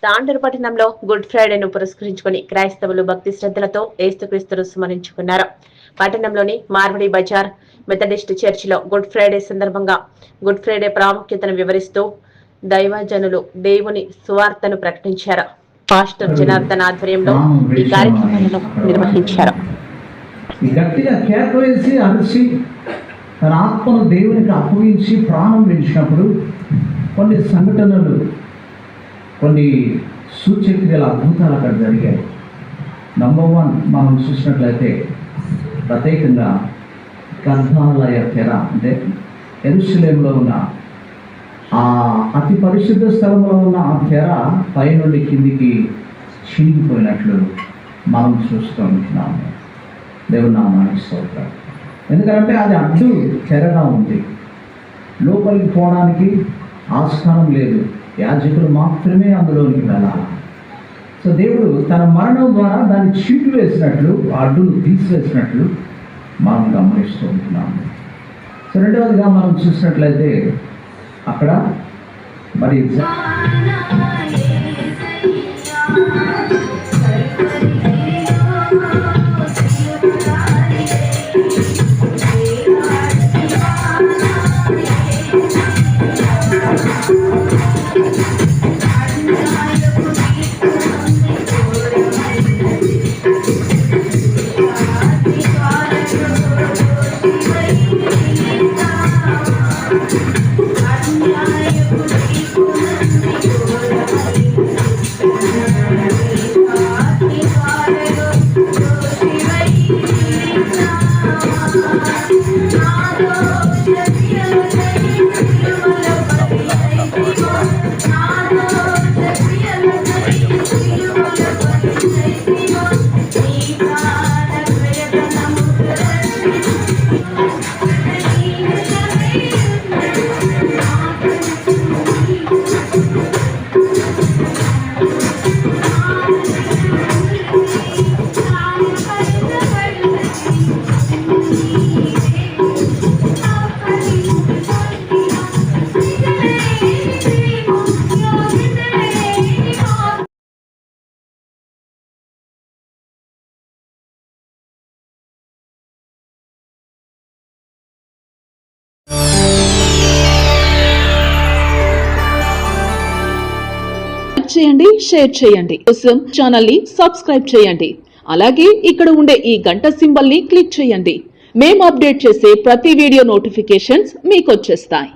తాండూరు పట్టణంలో గుడ్ ఫ్రైడేను పురస్కరించుకుని క్రైస్తవులు భక్తి శ్రద్ధలతో యేసుక్రీస్తును స్మరించుకున్నారు. పట్టణంలోని మార్వడి బజార్ మెథడిస్ట్ చర్చిలో గుడ్ ఫ్రైడే సందర్భంగా గుడ్ ఫ్రైడే ప్రాముఖ్యతను వివరిస్తూ దైవజనులు దేవుని సువార్తను ప్రకటించారు. పాస్టర్ జనార్దన్ ఆధ్వర్యంలో ఈ కార్యక్రమాలను నిర్వహించారు. గట్టిగా కేక వేసి అరిచి తన ఆత్మను దేవునికి అప్పగించి ప్రాణం విడిచినప్పుడు కొన్ని సంఘటనలు, కొన్ని సూచక్రియల అద్భుతాలు అక్కడ జరిగాయి. నంబర్ 1 మనం చూసినట్లయితే ప్రత్యేకంగా గర్భాలయ తెర, అంటే యెరూషలేములో ఉన్న ఆ అతి పరిశుద్ధ స్థలంలో ఉన్న ఆ తెర పై నుండి కిందికి చినిగిపోయినట్లు మనం చూస్తూ ఉంటున్నాము. దేవుని నామానికి స్తోత్రం. ఎందుకంటే అది అడ్డు తెరగా ఉంది, లోపలికి పోవడానికి ఆస్కారం లేదు, యాజకులు మాత్రమే అందులోనికి వెళ్ళాలి. సో దేవుడు తన మరణం ద్వారా దాన్ని చీటు వేసినట్లు, అడ్డును తీసివేసినట్లు మనం గమనిస్తూ ఉంటున్నాము. సో రెండవదిగా మనం చూసినట్లయితే అక్కడ మరి చేయండి, షేర్ చేయండి. కోసం ఛానల్ ని సబ్స్క్రైబ్ చేయండి. అలాగే ఇక్కడ ఉండే ఈ గంట సింబల్ ని క్లిక్ చేయండి. మేము అప్డేట్ చేసే ప్రతి వీడియో నోటిఫికేషన్స్ మీకు వచ్చేస్తాయి.